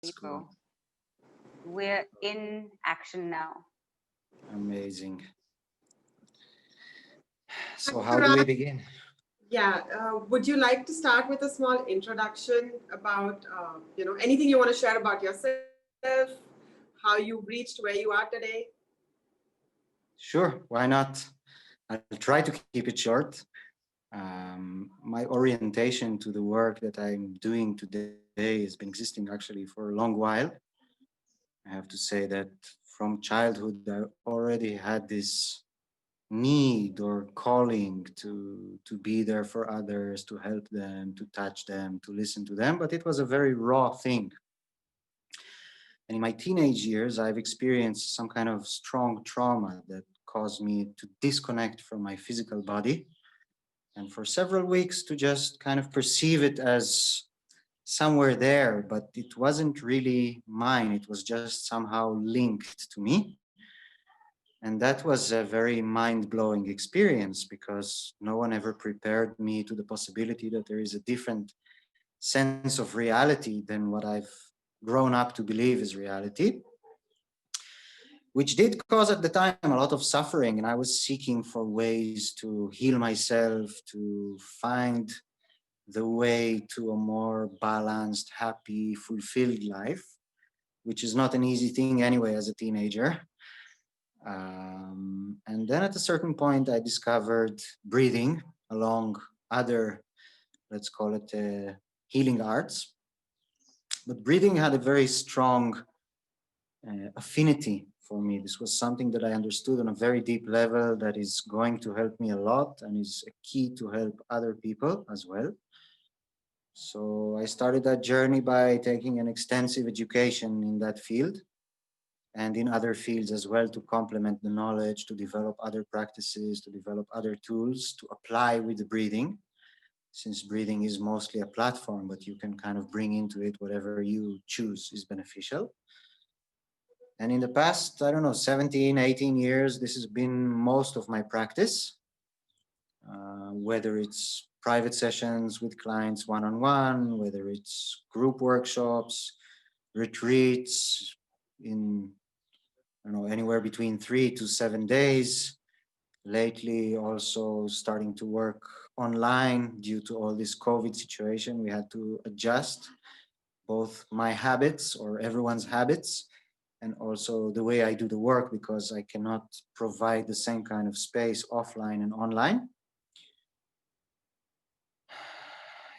Let's go. People. We're in action now. Amazing. Hi, So how do we Shiran. begin? Yeah, would you like to start with a small introduction about, anything you want to share about yourself, how you reached where you are today? Sure, why not? I'll try to keep it short. My orientation to the work that I'm doing today has been existing actually for a long while. I have to say that from childhood, I already had this need or calling to be there for others, to help them, to touch them, to listen to them, but it was a very raw thing. And in my teenage years, I've experienced some kind of strong trauma that caused me to disconnect from my physical body and for several weeks to just kind of perceive it as somewhere there, but it wasn't really mine. It was just somehow linked to me. And that was a very mind blowing experience because no one ever prepared me to the possibility that there is a different sense of reality than what I've grown up to believe is reality, which did cause at the time a lot of suffering. And I was seeking for ways to heal myself, to find the way to a more balanced, happy, fulfilled life, which is not an easy thing anyway as a teenager. And then at a certain point, I discovered breathing along other, let's call it, healing arts. But breathing had a very strong affinity for me. This was something that I understood on a very deep level that is going to help me a lot and is a key to help other people as well. So I started that journey by taking an extensive education in that field and in other fields as well to complement the knowledge, to develop other practices, to develop other tools to apply with the breathing. Since breathing is mostly a platform, but you can kind of bring into it whatever you choose is beneficial. And in the past, I don't know, 17, 18 years, this has been most of my practice, whether it's private sessions with clients one on one, whether it's group workshops, retreats in, I don't know, anywhere between 3 to 7 days. Lately, also starting to work online due to all this COVID situation. We had to adjust both my habits or everyone's habits and also the way I do the work because I cannot provide the same kind of space offline and online.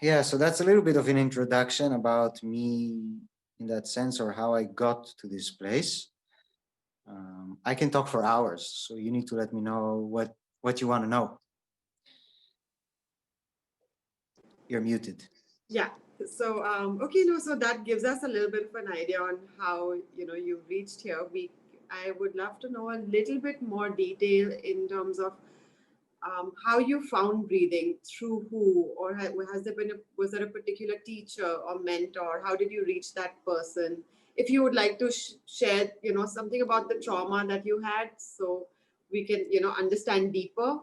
Yeah, so that's a little bit of an introduction about me in that sense or how I got to this place. I can talk for hours, so you need to let me know what you want to know. You're muted. Yeah. So, okay, no, so that gives us a little bit of an idea on how, you reached here. I would love to know a little bit more detail in terms of how you found breathing, through who, or has there been was there a particular teacher or mentor? How did you reach that person? If you would like to share, something about the trauma that you had, so we can, understand deeper.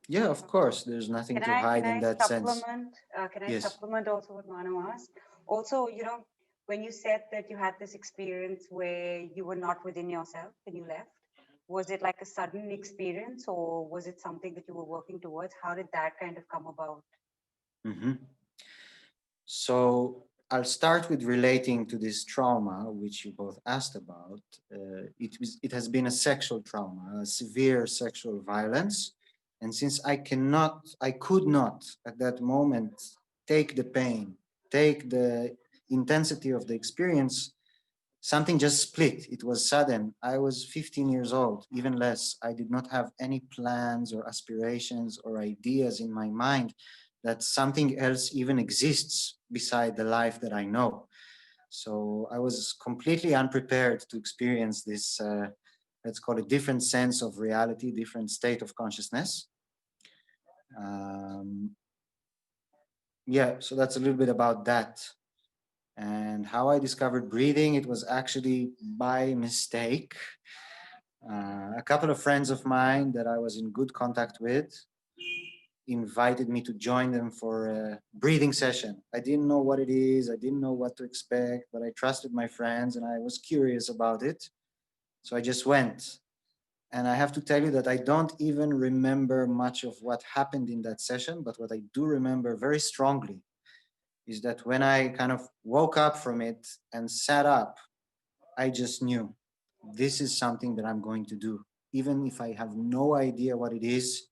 Yeah, of course. There's nothing Can to I can hide in I that sense. supplement? Can I Yes. supplement also what Manu asked? Also, when you said that you had this experience where you were not within yourself when you left, was it like a sudden experience or was it something that you were working towards? How did that kind of come about? hmm So I'll start with relating to this trauma, which you both asked about. It has been a sexual trauma, a severe sexual violence. And since I could not at that moment take the pain, take the intensity of the experience, something just split. It was sudden. I was 15 years old, even less. I did not have any plans or aspirations or ideas in my mind that something else even exists beside the life that I know. So I was completely unprepared to experience this, let's call it different sense of reality, different state of consciousness. Um, yeah, so that's a little bit about that. And how I discovered breathing, it was actually by mistake. A couple of friends of mine that I was in good contact with invited me to join them for a breathing session. I didn't know what it is. I didn't know what to expect, but I trusted my friends and I was curious about it. So I just went. And I have to tell you that I don't even remember much of what happened in that session, but what I do remember very strongly is that when I kind of woke up from it and sat up, I just knew this is something that I'm going to do. Even if I have no idea what it is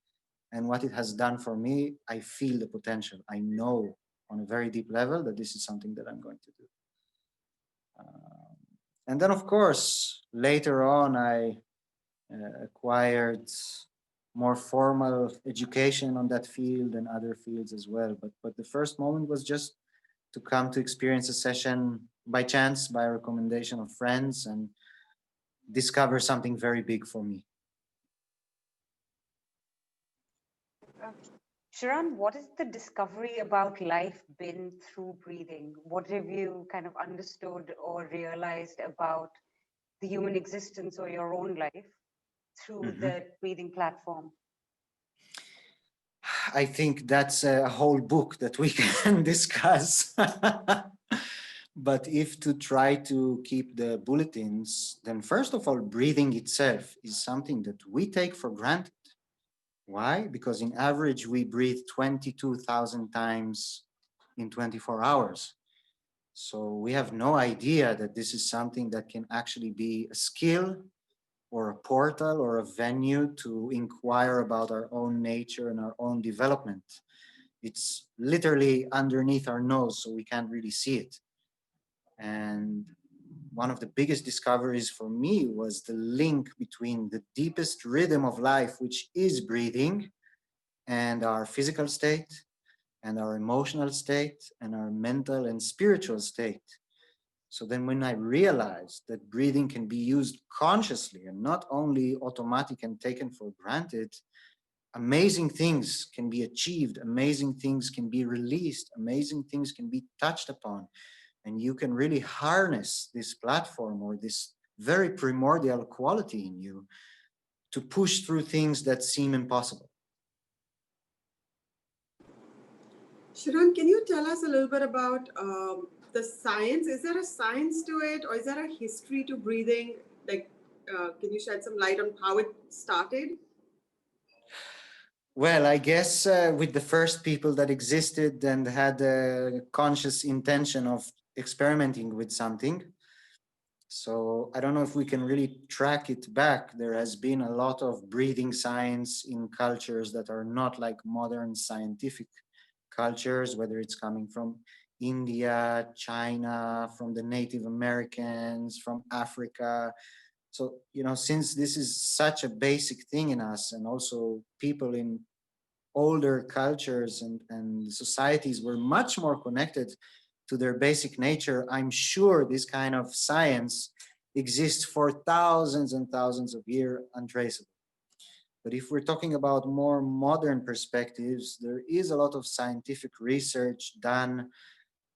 and what it has done for me, I feel the potential. I know on a very deep level that this is something that I'm going to do. And then, of course, later on, I acquired more formal education on that field and other fields as well. But the first moment was just to come to experience a session by chance, by recommendation of friends, and discover something very big for me. Shiran, what is the discovery about life been through breathing? What have you kind of understood or realized about the human existence or your own life through the breathing platform? I think that's a whole book that we can discuss. But if to try to keep the bulletins, then first of all, breathing itself is something that we take for granted. Why? Because in average, we breathe 22,000 times in 24 hours. So we have no idea that this is something that can actually be a skill or a portal or a venue to inquire about our own nature and our own development. It's literally underneath our nose, so we can't really see it. And one of the biggest discoveries for me was the link between the deepest rhythm of life, which is breathing, and our physical state, and our emotional state, and our mental and spiritual state. So then when I realized that breathing can be used consciously and not only automatic and taken for granted, amazing things can be achieved, amazing things can be released, amazing things can be touched upon. And you can really harness this platform or this very primordial quality in you to push through things that seem impossible. Shiran, can you tell us a little bit about the science? Is there a science to it, or is there a history to breathing? Like, can you shed some light on how it started? Well, I guess with the first people that existed and had a conscious intention of experimenting with something. So I don't know if we can really track it back. There has been a lot of breathing science in cultures that are not like modern scientific cultures, whether it's coming from India, China, from the Native Americans, from Africa. So, since this is such a basic thing in us, and also people in older cultures and societies were much more connected to their basic nature, I'm sure this kind of science exists for thousands and thousands of years untraceable. But if we're talking about more modern perspectives, there is a lot of scientific research done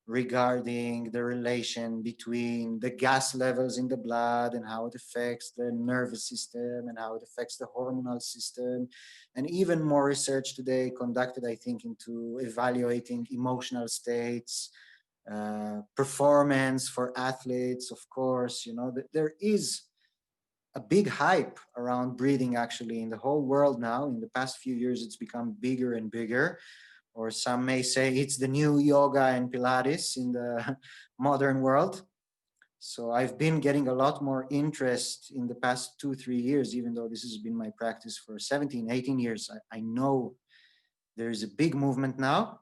regarding the relation between the gas levels in the blood and how it affects the nervous system and how it affects the hormonal system. And even more research today conducted, I think, into evaluating emotional states, performance for athletes, of course. There is a big hype around breathing actually in the whole world now. In the past few years, it's become bigger and bigger, or some may say it's the new yoga and Pilates in the modern world. So I've been getting a lot more interest in the past 2-3 years, even though this has been my practice for 17, 18 years. I know there's a big movement now.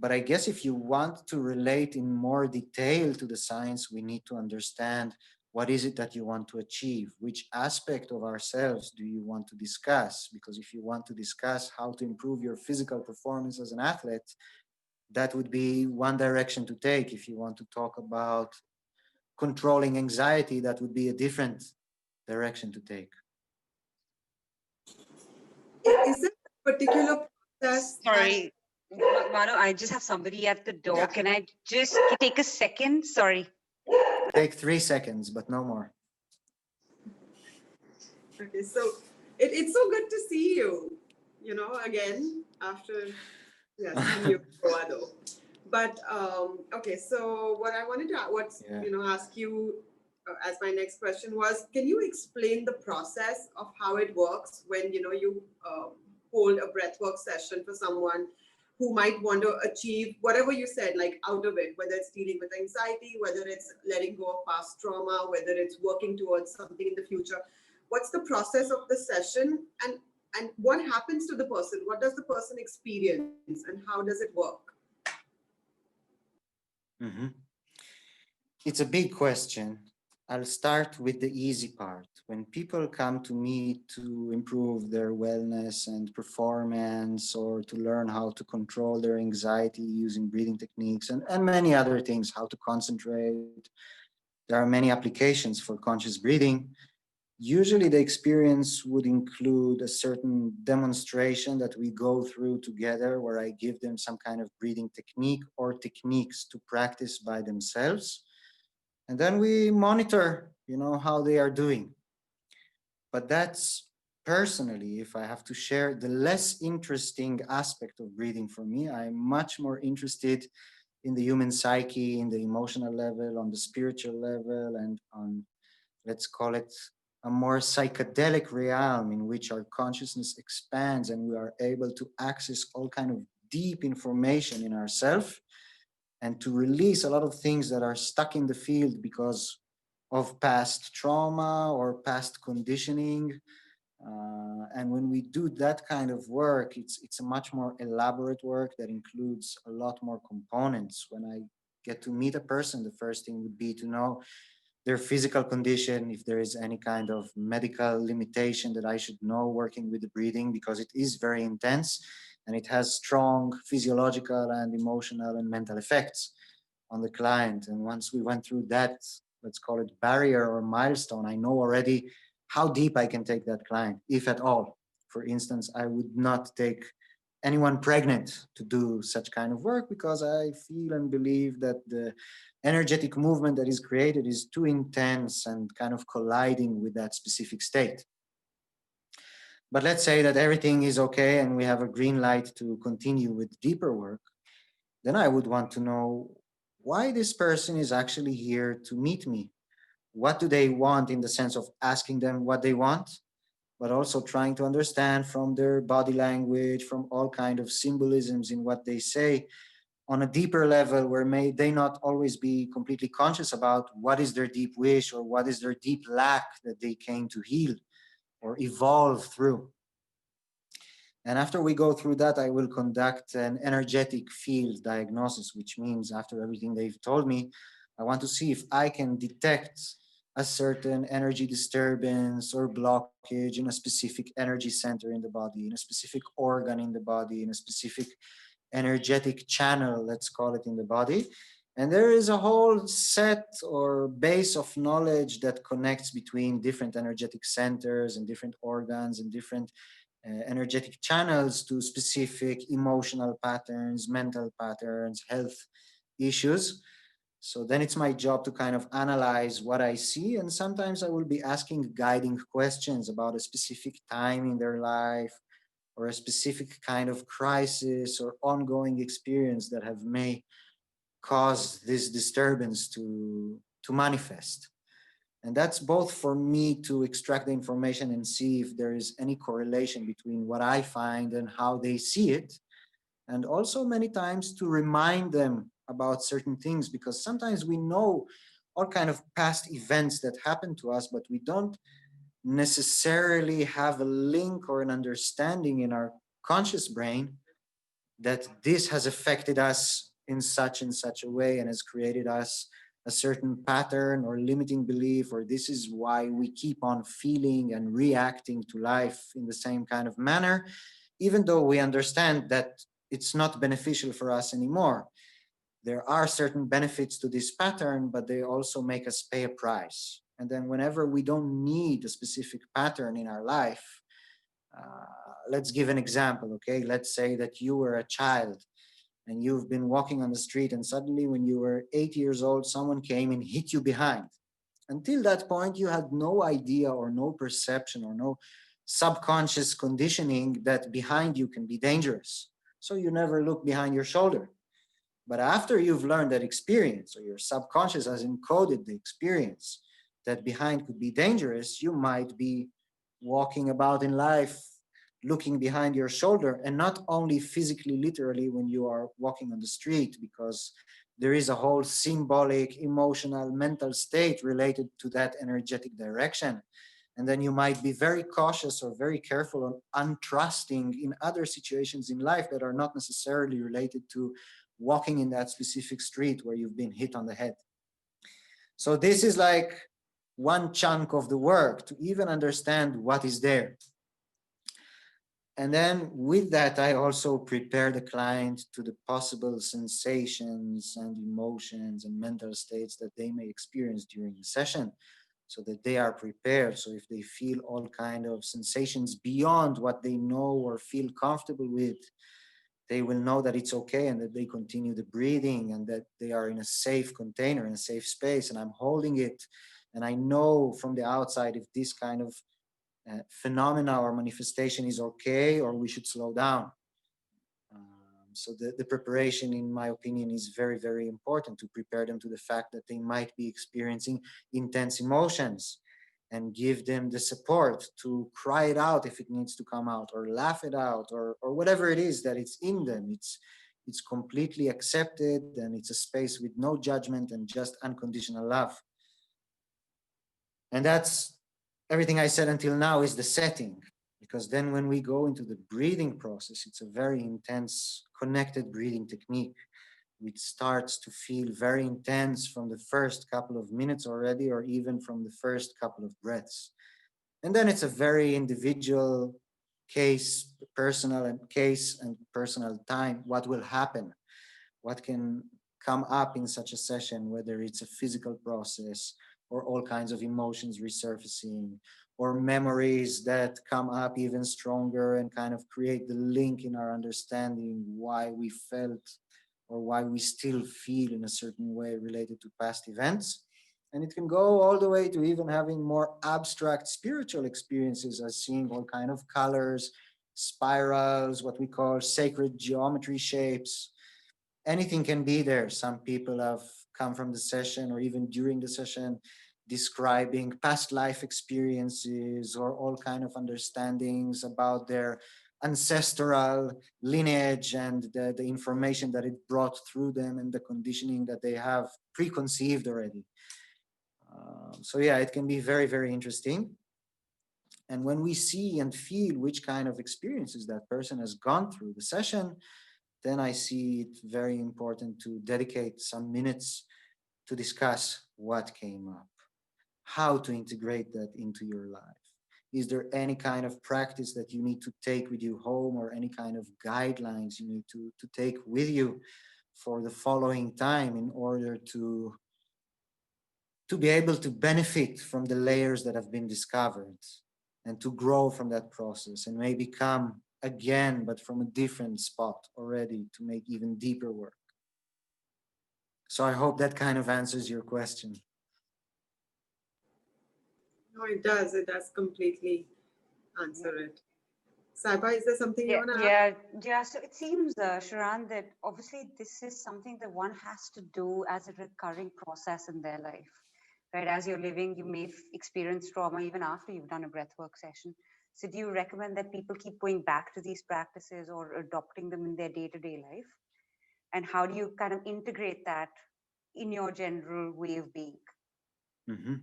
But I guess if you want to relate in more detail to the science, we need to understand what is it that you want to achieve? Which aspect of ourselves do you want to discuss? Because if you want to discuss how to improve your physical performance as an athlete, that would be one direction to take. If you want to talk about controlling anxiety, that would be a different direction to take. Is there a particular process? Sorry, Manu, I just have somebody at the door. Yeah. Can I just take a second? Sorry. Take 3 seconds, but no more. Okay, so it's so good to see you. again, after, yeah, seeing you grow though. But okay, so what I wanted to Yeah. ask you as my next question was, can you explain the process of how it works when you hold a breathwork session for someone who might want to achieve whatever you said, like out of it, whether it's dealing with anxiety, whether it's letting go of past trauma, whether it's working towards something in the future. What's the process of the session, and what happens to the person? What does the person experience, and how does it work? Mhm. It's a big question. I'll start with the easy part. When people come to me to improve their wellness and performance or to learn how to control their anxiety using breathing techniques and many other things, how to concentrate, there are many applications for conscious breathing. Usually, the experience would include a certain demonstration that we go through together, where I give them some kind of breathing technique or techniques to practice by themselves. And then we monitor, how they are doing. But that's personally, if I have to share the less interesting aspect of breathing for me, I'm much more interested in the human psyche, in the emotional level, on the spiritual level, and on, let's call it, a more psychedelic realm in which our consciousness expands and we are able to access all kind of deep information in ourselves and to release a lot of things that are stuck in the field because of past trauma or past conditioning. And when we do that kind of work, it's a much more elaborate work that includes a lot more components. When I get to meet a person, the first thing would be to know their physical condition, if there is any kind of medical limitation that I should know working with the breathing, because it is very intense and it has strong physiological and emotional and mental effects on the client. And once we went through that, let's call it barrier or milestone, I know already how deep I can take that client, if at all. For instance, I would not take anyone pregnant to do such kind of work because I feel and believe that the energetic movement that is created is too intense and kind of colliding with that specific state. But let's say that everything is okay and we have a green light to continue with deeper work, then I would want to know why this person is actually here to meet me. What do they want, in the sense of asking them what they want, but also trying to understand from their body language, from all kind of symbolisms in what they say, on a deeper level where may they not always be completely conscious about what is their deep wish or what is their deep lack that they came to heal or evolve through. And after we go through that, I will conduct an energetic field diagnosis, which means after everything they've told me, I want to see if I can detect a certain energy disturbance or blockage in a specific energy center in the body, in a specific organ in the body, in a specific energetic channel, let's call it, in the body. And there is a whole set or base of knowledge that connects between different energetic centers and different organs and different energetic channels to specific emotional patterns, mental patterns, health issues. So then it's my job to kind of analyze what I see. And sometimes I will be asking guiding questions about a specific time in their life or a specific kind of crisis or ongoing experience that have may cause this disturbance to manifest. And that's both for me to extract the information and see if there is any correlation between what I find and how they see it. And also many times to remind them about certain things, because sometimes we know all kind of past events that happened to us, but we don't necessarily have a link or an understanding in our conscious brain that this has affected us in such and such a way and has created us a certain pattern or limiting belief, or this is why we keep on feeling and reacting to life in the same kind of manner, even though we understand that it's not beneficial for us anymore. There are certain benefits to this pattern, but they also make us pay a price. And then whenever we don't need a specific pattern in our life, let's give an example, okay? Let's say that you were a child and you've been walking on the street, and suddenly when you were 8 years old, someone came and hit you behind. Until that point, you had no idea or no perception or no subconscious conditioning that behind you can be dangerous. So you never look behind your shoulder. But after you've learned that experience, or your subconscious has encoded the experience that behind could be dangerous, you might be walking about in life looking behind your shoulder, and not only physically, literally, when you are walking on the street, because there is a whole symbolic, emotional, mental state related to that energetic direction. And then you might be very cautious or very careful on untrusting in other situations in life that are not necessarily related to walking in that specific street where you've been hit on the head. So this is like one chunk of the work to even understand what is there. And then with that, I also prepare the client to the possible sensations and emotions and mental states that they may experience during the session, so that they are prepared. So if they feel all kind of sensations beyond what they know or feel comfortable with, they will know that it's okay, and that they continue the breathing, and that they are in a safe container, in a safe space, and I'm holding it. And I know from the outside if this kind of phenomena or manifestation is okay, or we should slow down. So the preparation, in my opinion, is very, very important to prepare them to the fact that they might be experiencing intense emotions, and give them the support to cry it out if it needs to come out, or laugh it out, or whatever it is that it's in them. It's completely accepted, and it's a space with no judgment and just unconditional love. And that's everything I said until now is the setting, because then when we go into the breathing process, it's a very intense connected breathing technique, which starts to feel very intense from the first couple of minutes already, or even from the first couple of breaths. And then it's a very individual case and personal time, what will happen, what can come up in such a session, whether it's a physical process, or all kinds of emotions resurfacing, or memories that come up even stronger and kind of create the link in our understanding why we felt or why we still feel in a certain way related to past events. And it can go all the way to even having more abstract spiritual experiences, as seeing all kind of colors, spirals, what we call sacred geometry shapes. Anything can be there. Some people have come from the session, or even during the session, describing past life experiences, or all kind of understandings about their ancestral lineage, and the information that it brought through them, and the conditioning that they have preconceived already. So yeah, it can be very, very interesting. And when we see and feel which kind of experiences that person has gone through the session, then I see it very important to dedicate some minutes to discuss what came up, how to integrate that into your life. Is there any kind of practice that you need to take with you home, or any kind of guidelines you need to take with you for the following time, in order to be able to benefit from the layers that have been discovered, and to grow from that process, and maybe come again, but from a different spot already, to make even deeper work. So I hope that kind of answers your question. No, it does. It does completely answer it. Saiba, is there something you Yeah, want to add? yeah, yeah. So it seems, Shiran, that obviously this is something that one has to do as a recurring process in their life, right? As you're living, you may experience trauma even after you've done a breathwork session. So do you recommend that people keep going back to these practices, or adopting them in their day-to-day life? And how do you kind of integrate that in your general way of being? Mhm.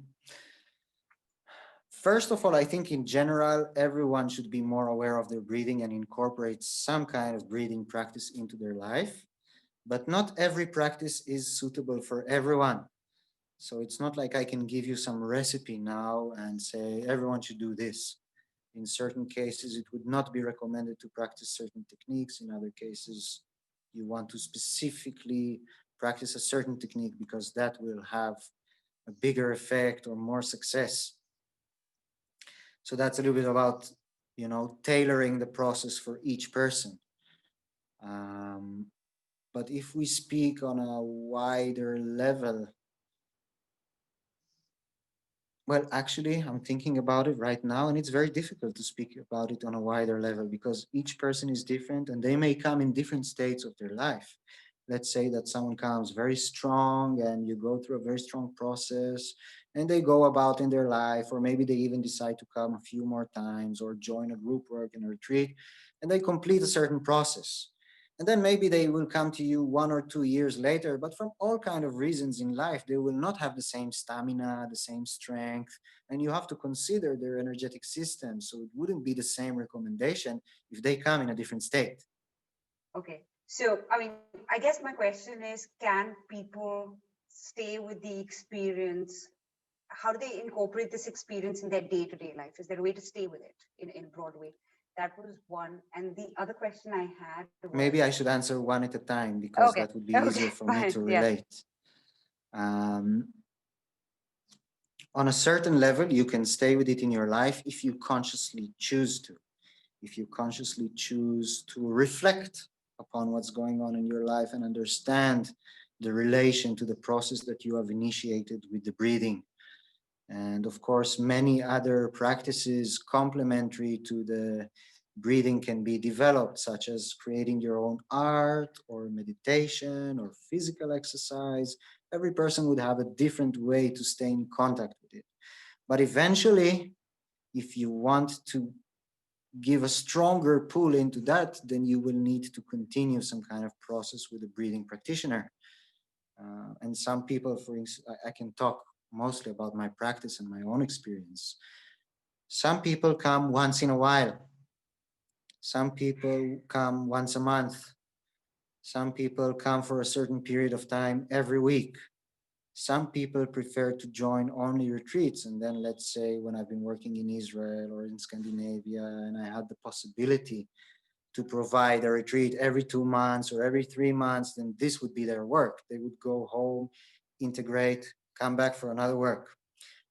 First of all, I think in general, everyone should be more aware of their breathing and incorporate some kind of breathing practice into their life. But not every practice is suitable for everyone. So it's not like I can give you some recipe now and say everyone should do this. In certain cases, it would not be recommended to practice certain techniques. In other cases, you want to specifically practice a certain technique because that will have a bigger effect or more success. So that's a little bit about, tailoring the process for each person. Um, but if we speak on a wider level, Well, actually, I'm thinking about it right now, and it's very difficult to speak about it on a wider level because each person is different and they may come in different states of their life. Let's say that someone comes very strong and you go through a very strong process and they go about in their life, or maybe they even decide to come a few more times or join a group work and a retreat and they complete a certain process. And then maybe they will come to you 1 or 2 years later, but from all kind of reasons in life, they will not have the same stamina, the same strength, and you have to consider their energetic system. So it wouldn't be the same recommendation if they come in a different state. Okay. So, I mean, I guess my question is, can people stay with the experience? How do they incorporate this experience in their day-to-day life? Is there a way to stay with it in a broad way? That was one. And the other question I had was, Maybe I should answer one at a time because okay, that would be okay, easier for me fine, to yeah, relate. Um, on a certain level, you can stay with it in your life if you consciously choose to. If you consciously choose to reflect upon what's going on in your life and understand the relation to the process that you have initiated with the breathing. And of course, many other practices complementary to the breathing can be developed, such as creating your own art or meditation or physical exercise. Every person would have a different way to stay in contact with it. But eventually, if you want to give a stronger pull into that, then you will need to continue some kind of process with a breathing practitioner. And some people, for instance, I can talk mostly about my practice and my own experience. Some people come once in a while. Some people come once a month. Some people come for a certain period of time every week. Some people prefer to join only retreats. And then, let's say, when I've been working in Israel or in Scandinavia, and I had the possibility to provide a retreat every 2 months or every 3 months, then this would be their work. They would go home, integrate, come back for another work.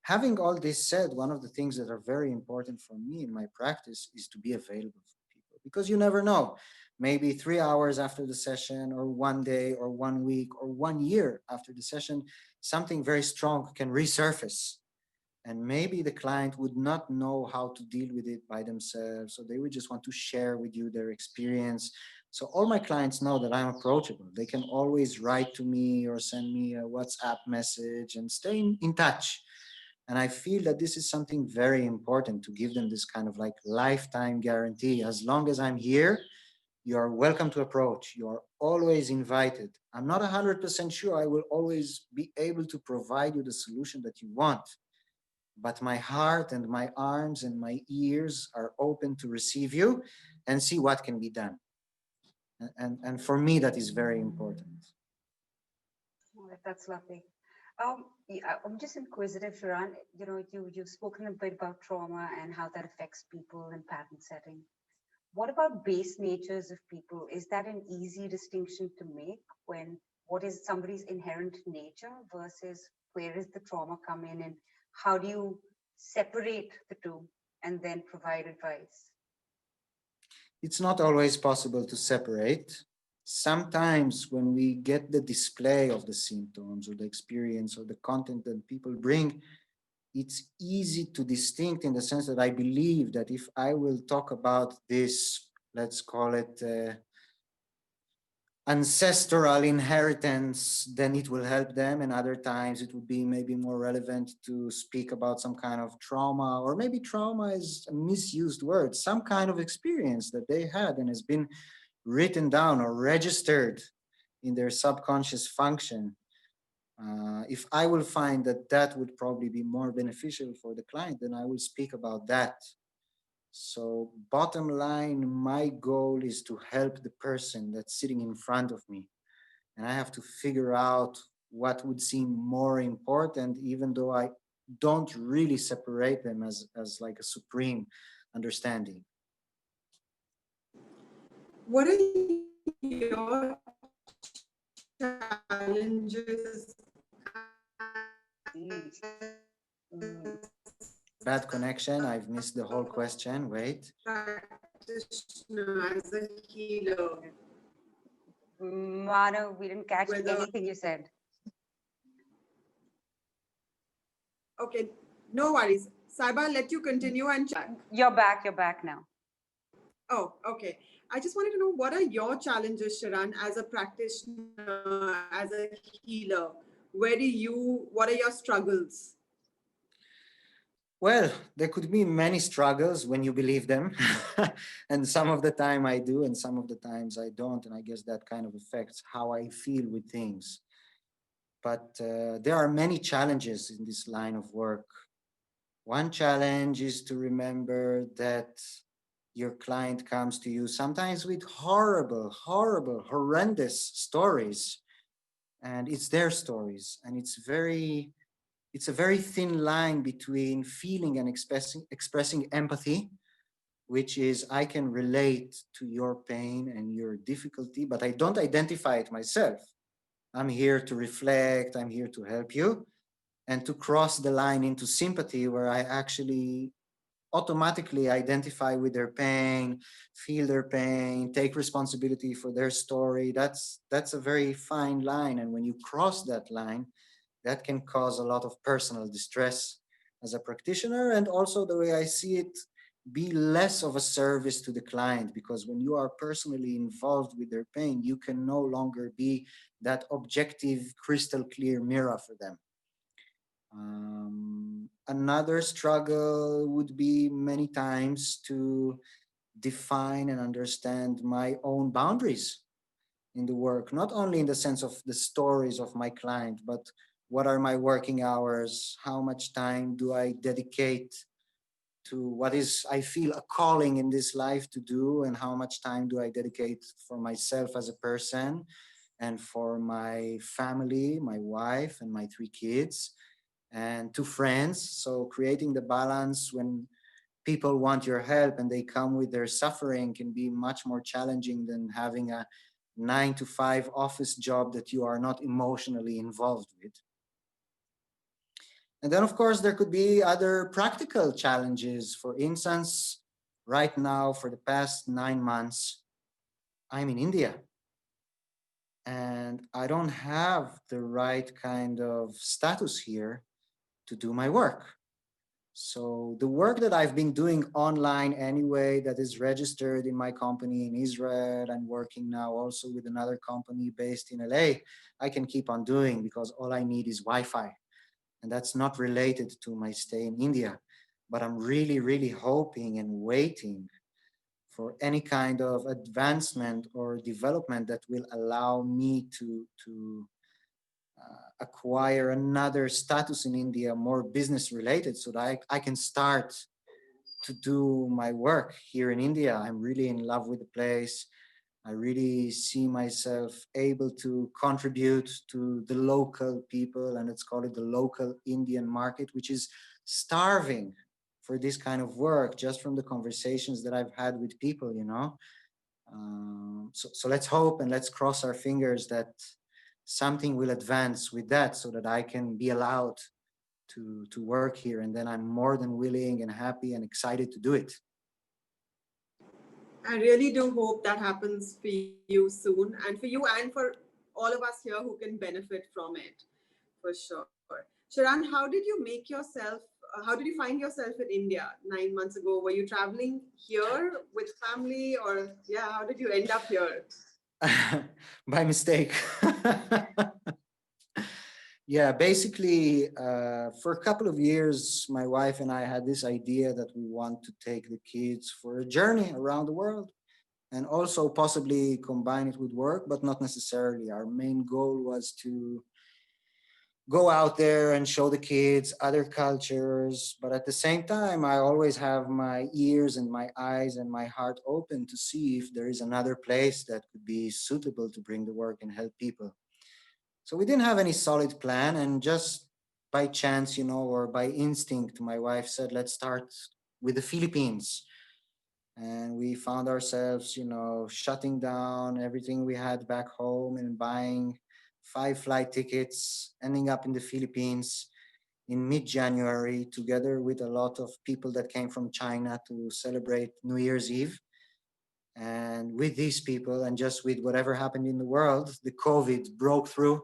Having all this said, one of the things that are very important for me in my practice is to be available for people because you never know. Maybe 3 hours after the session, or 1 day, or 1 week, or 1 year after the session, something very strong can resurface. And maybe the client would not know how to deal with it by themselves, so they would just want to share with you their experience. So all my clients know that I'm approachable. They can always write to me or send me a WhatsApp message and stay in touch. And I feel that this is something very important to give them this kind of like lifetime guarantee. As long as I'm here, you are welcome to approach. You are always invited. I'm not 100% sure I will always be able to provide you the solution that you want, but my heart and my arms and my ears are open to receive you and see what can be done. And for me, that is very important. oh, that's lovely. Yeah, I'm just inquisitive, Shiran. You know, you've spoken a bit about trauma and how that affects people in pattern setting. What about base natures of people? Is that an easy distinction to make when what is somebody's inherent nature versus where is the trauma come in, and how do you separate the two and then provide advice? It's not always possible to separate. Sometimes when we get the display of the symptoms or the experience or the content that people bring, it's easy to distinct in the sense that I believe that if I will talk about this, let's call it ancestral inheritance, then it will help them. And other times it would be maybe more relevant to speak about some kind of trauma, or maybe trauma is a misused word, some kind of experience that they had and has been written down or registered in their subconscious function. If I will find that that would probably be more beneficial for the client, then I will speak about that. So bottom line, my goal is to help the person that's sitting in front of me. And I have to figure out what would seem more important, even though I don't really separate them as like a supreme understanding. What are your challenges Mm, mm, Bad connection. I've missed the whole question. Wait. practitioner, as a healer? Mano, we didn't catch Whether anything you said. okay, No worries. Saiba, I'll let you continue and You're back now. Oh, okay. I just wanted to know what are your challenges, Shiran, as a practitioner, as a healer? What are your struggles? Well, there could be many struggles when you believe them. And some of the time I do, and some of the times I don't. And I guess that kind of affects how I feel with things. But there are many challenges in this line of work. One challenge is to remember that your client comes to you sometimes with horrible, horrendous stories. And it's their stories. And it's a very thin line between feeling and expressing empathy, which is I can relate to your pain and your difficulty, but I don't identify it myself. I'm here to reflect, I'm here to help you, and to cross the line into sympathy where I actually automatically identify with their pain, feel their pain, take responsibility for their story. That's a very fine line. And when you cross that line, that can cause a lot of personal distress as a practitioner. And also, the way I see it, be less of a service to the client, because when you are personally involved with their pain, you can no longer be that objective, crystal clear mirror for them. Another struggle would be many times to define and understand my own boundaries in the work, not only in the sense of the stories of my client, but what are my working hours? How much time do I dedicate to what is I feel a calling in this life to do, and how much time do I dedicate for myself as a person and for my family, my wife and my three kids and two friends. So creating the balance when people want your help and they come with their suffering can be much more challenging than having a 9 to 5 office job that you are not emotionally involved with. And then, of course, there could be other practical challenges. For instance, right now, for the past 9 months, I'm in India and I don't have the right kind of status here to do my work. So the work that I've been doing online anyway, that is registered in my company in Israel, and working now also with another company based in LA, I can keep on doing because all I need is Wi-Fi. And that's not related to my stay in India. But I'm really hoping and waiting for any kind of advancement or development that will allow me to acquire another status in India, more business related, so that I can start to do my work here in India. I'm really in love with the place. I really see myself able to contribute to the local people, and let's call it the local Indian market, which is starving for this kind of work just from the conversations that I've had with people. So let's hope and let's cross our fingers that something will advance with that so that I can be allowed to work here. And then I'm more than willing and happy and excited to do it. I really do hope that happens for you soon, and for you and for all of us here who can benefit from it, for sure. Sharan, how did you make yourself? How did you find yourself in India 9 months ago? Were you traveling here with family, or yeah, how did you end up here? By mistake. Yeah, basically, for a couple of years, my wife and I had this idea that we want to take the kids for a journey around the world and also possibly combine it with work, but not necessarily. Our main goal was to go out there and show the kids other cultures. But at the same time, I always have my ears and my eyes and my heart open to see if there is another place that could be suitable to bring the work and help people. So we didn't have any solid plan, and just by chance, or by instinct, my wife said, let's start with the Philippines. And we found ourselves, shutting down everything we had back home and buying 5 flight tickets, ending up in the Philippines in mid-January, together with a lot of people that came from China to celebrate New Year's Eve. And with these people, and just with whatever happened in the world, the COVID broke through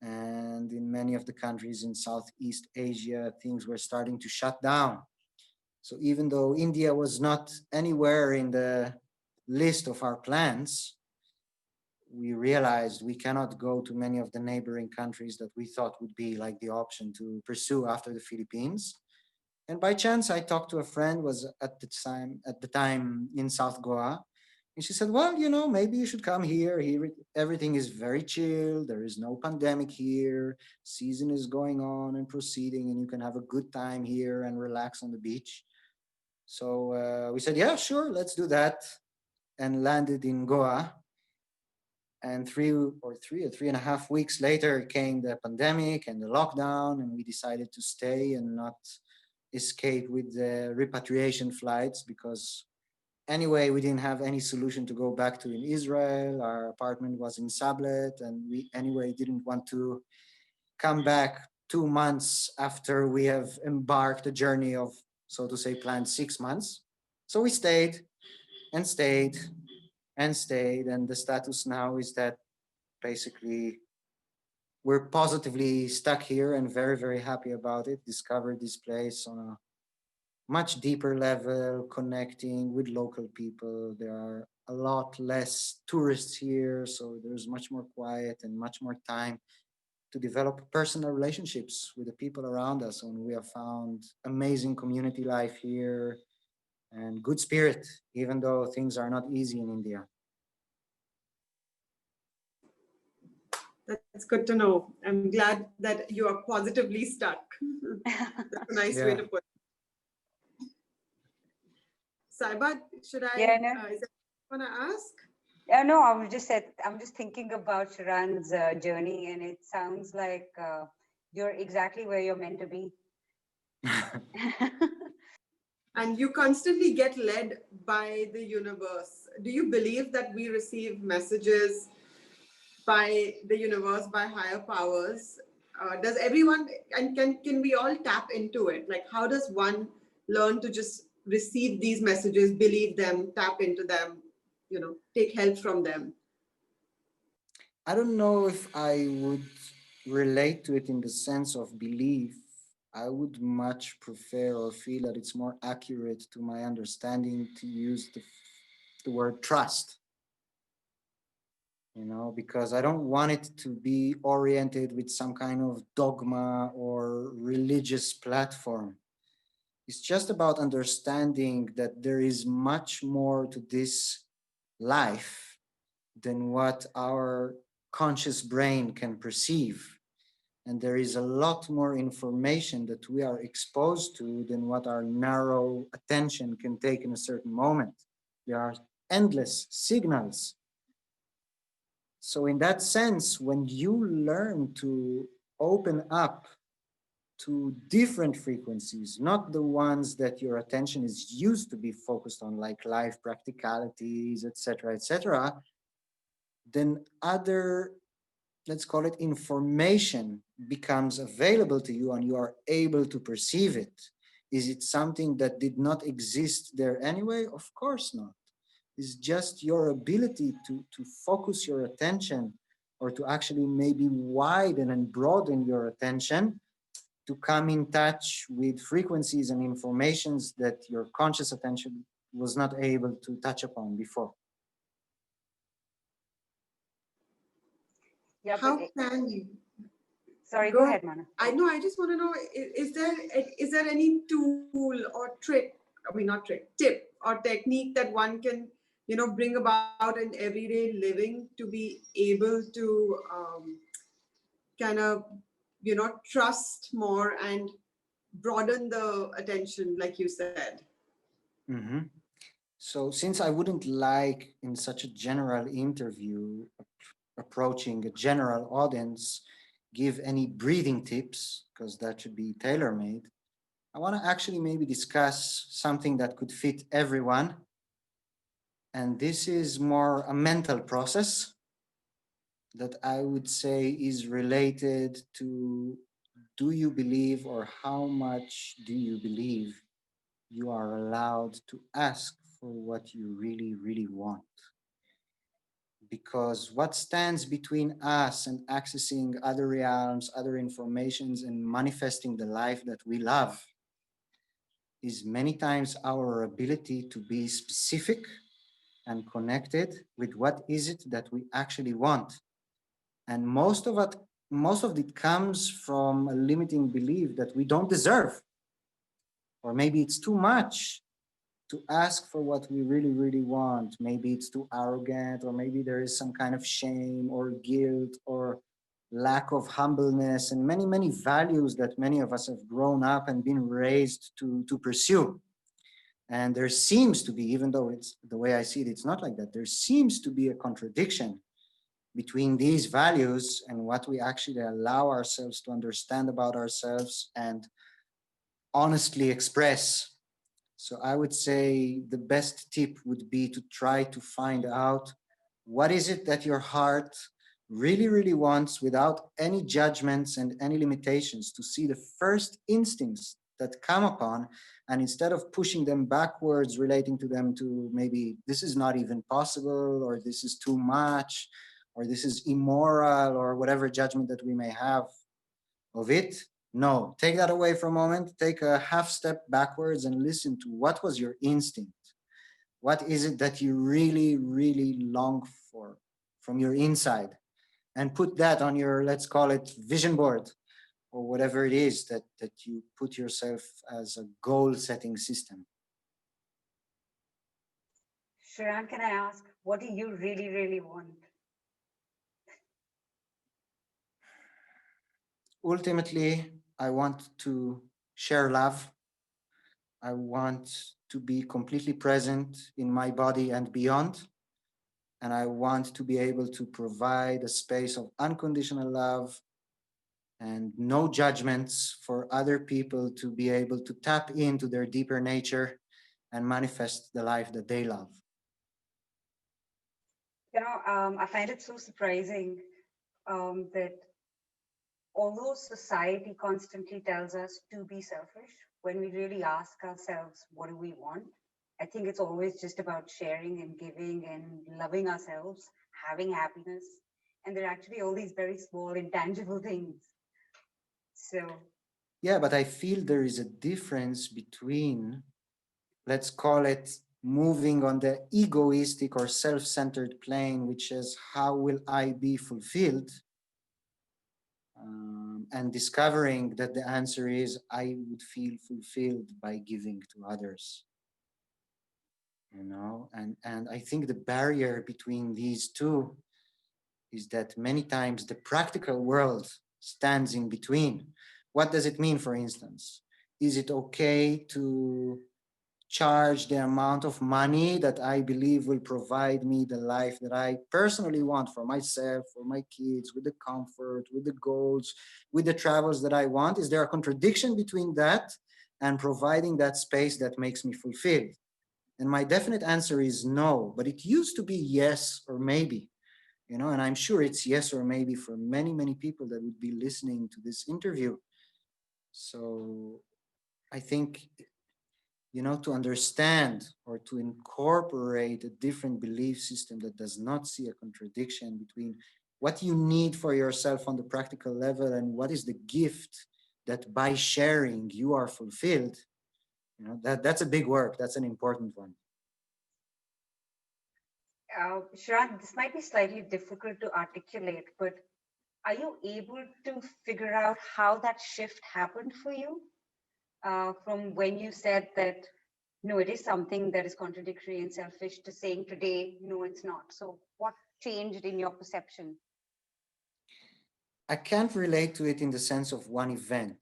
And in many of the countries in Southeast Asia, things were starting to shut down. So even though India was not anywhere in the list of our plans, we realized we cannot go to many of the neighboring countries that we thought would be like the option to pursue after the Philippines. And by chance, I talked to a friend was at the time in South Goa, and she said, "Well, maybe you should come here. Here, everything is very chill. There is no pandemic here. Season is going on and proceeding, and you can have a good time here and relax on the beach." So we said, "Yeah, sure, let's do that," and landed in Goa. And three and a half weeks later came the pandemic and the lockdown, and we decided to stay and not escape with the repatriation flights because anyway we didn't have any solution to go back to in Israel. Our apartment was in Sablet, and we anyway didn't want to come back 2 months after we have embarked a journey of, so to say, planned 6 months. So we stayed and stayed and stayed, and the status now is that basically we're positively stuck here and very, very happy about it. Discovered this place on a much deeper level, connecting with local people. There are a lot less tourists here, so there's much more quiet and much more time to develop personal relationships with the people around us. And we have found amazing community life here and good spirit, even though things are not easy in India. That's good to know. I'm glad that you are positively stuck. That's a nice way Yeah. to put it. Saiba, should I, Yeah, no, is that what I want to ask? yeah, no. I'm just thinking about Shiran's journey, and it sounds like you're exactly where you're meant to be. And you constantly get led by the universe. Do you believe that we receive messages by the universe, by higher powers? Does everyone, and can we all tap into it? Like, how does one learn to just receive these messages, believe them, tap into them, take help from them? I don't know if I would relate to it in the sense of belief. I would much prefer or feel that it's more accurate to my understanding to use the word trust, because I don't want it to be oriented with some kind of dogma or religious platform. It's just about understanding that there is much more to this life than what our conscious brain can perceive. And there is a lot more information that we are exposed to than what our narrow attention can take in a certain moment. There are endless signals. So, in that sense, when you learn to open up to different frequencies, not the ones that your attention is used to be focused on, like life practicalities, etc., then other, let's call it, information becomes available to you and you are able to perceive it. Is it something that did not exist there anyway? Of course not. It's just your ability to focus your attention or to actually maybe widen and broaden your attention to come in touch with frequencies and informations that your conscious attention was not able to touch upon before. Yeah, but How can you sorry, go go ahead? ahead, Mana. I know. I just want to know: is there any tool or trick? I mean, not trick, tip or technique that one can, bring about in everyday living to be able to kind of, trust more and broaden the attention, like you said. Mhm. So, since I wouldn't like in such a general interview approaching a general audience give any breathing tips, because that should be tailor made, I want to actually maybe discuss something that could fit everyone. And this is more a mental process that I would say is related to, do you believe, or how much do you believe you are allowed to ask for what you really, really want? because what stands between us and accessing other realms, other informations, and manifesting the life that we love is many times our ability to be specific and connected with what is it that we actually want. And most of it comes from a limiting belief that we don't deserve, or maybe it's too much to ask for what we really, really want. Maybe it's too arrogant, or maybe there is some kind of shame or guilt or lack of humbleness, and many, many values that many of us have grown up and been raised to pursue. And there seems to be, even though it's the way I see it, it's not like that. There seems to be a contradiction between these values and what we actually allow ourselves to understand about ourselves and honestly express. So I would say the best tip would be to try to find out what is it that your heart really, really wants without any judgments and any limitations, to see the first instincts that come upon, and instead of pushing them backwards, relating to them to maybe this is not even possible, or this is too much, or this is immoral, or whatever judgment that we may have of it. No, take that away for a moment, take a half step backwards and listen to what was your instinct. What is it that you really, really long for from your inside? And put that on your, let's call it, vision board, or whatever it is that you put yourself as a goal setting system. Shiran, can I ask, what do you really, really want? Ultimately, I want to share love. I want to be completely present in my body and beyond. And I want to be able to provide a space of unconditional love and no judgments for other people to be able to tap into their deeper nature and manifest the life that they love. I find it so surprising that although society constantly tells us to be selfish, when we really ask ourselves, what do we want? I think it's always just about sharing and giving and loving ourselves, having happiness. And there are actually all these very small, intangible things. So, Yeah, but I feel there is a difference between, let's call it, moving on the egoistic or self-centered plane, which is how will I be fulfilled, and discovering that the answer is I would feel fulfilled by giving to others. And I think the barrier between these two is that many times the practical world stands in between. What does it mean, for instance? Is it okay to charge the amount of money that I believe will provide me the life that I personally want for myself, for my kids, with the comfort, with the goals, with the travels that I want? Is there a contradiction between that and providing that space that makes me fulfilled? And my definite answer is no, but it used to be yes or maybe, and I'm sure it's yes or maybe for many, many people that would be listening to this interview. So I think, to understand or to incorporate a different belief system that does not see a contradiction between what you need for yourself on the practical level and what is the gift that by sharing you are fulfilled, that's a big work. That's an important one. Shiran, this might be slightly difficult to articulate, but are you able to figure out how that shift happened for you from when you said that, no, it is something that is contradictory and selfish, to saying today, no, it's not? So, what changed in your perception? I can't relate to it in the sense of one event.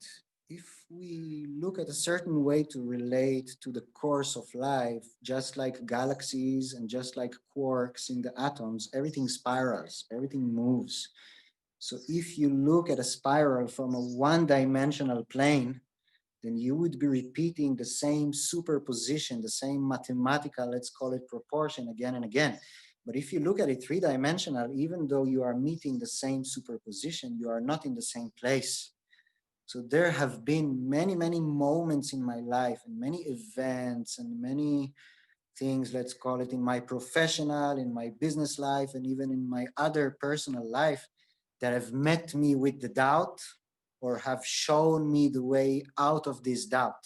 If we look at a certain way to relate to the course of life, just like galaxies and just like quarks in the atoms, everything spirals, everything moves. So if you look at a spiral from a one-dimensional plane, then you would be repeating the same superposition, the same mathematical, let's call it, proportion again and again. But if you look at it three-dimensional, even though you are meeting the same superposition, you are not in the same place. So there have been many, many moments in my life and many events and many things, let's call it in my professional, in my business life, and even in my other personal life that have met me with the doubt or have shown me the way out of this doubt.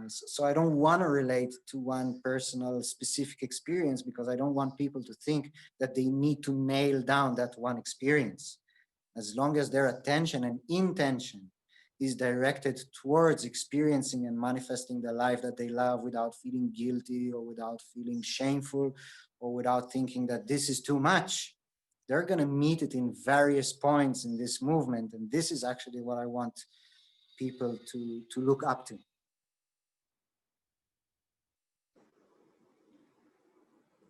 So I don't want to relate to one personal specific experience because I don't want people to think that they need to nail down that one experience. As long as their attention and intention is directed towards experiencing and manifesting the life that they love without feeling guilty or without feeling shameful or without thinking that this is too much, they're going to meet it in various points in this movement. And this is actually what I want people to look up to.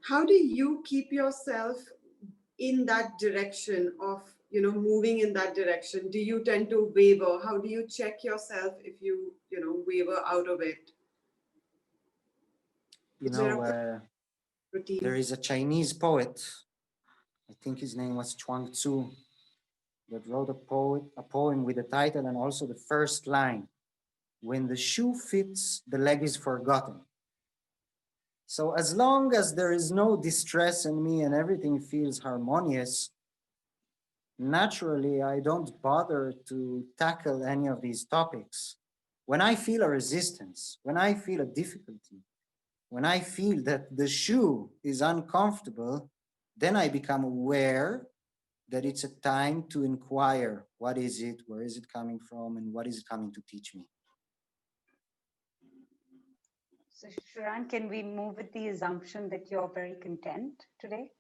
How do you keep yourself in that direction of, moving in that direction? Do you tend to waver? How do you check yourself if you, waver out of it? You Is there know, a routine? there is a Chinese poet, I think his name was Chuang Tzu, that wrote a poem with the title and also the first line, "When the shoe fits, the leg is forgotten." So as long as there is no distress in me and everything feels harmonious, naturally I don't bother to tackle any of these topics. When I feel a resistance, when I feel a difficulty, when I feel that the shoe is uncomfortable, then I become aware that it's a time to inquire, what is it, where is it coming from, and what is it coming to teach me? So, Shiran, can we move with the assumption that you're very content today?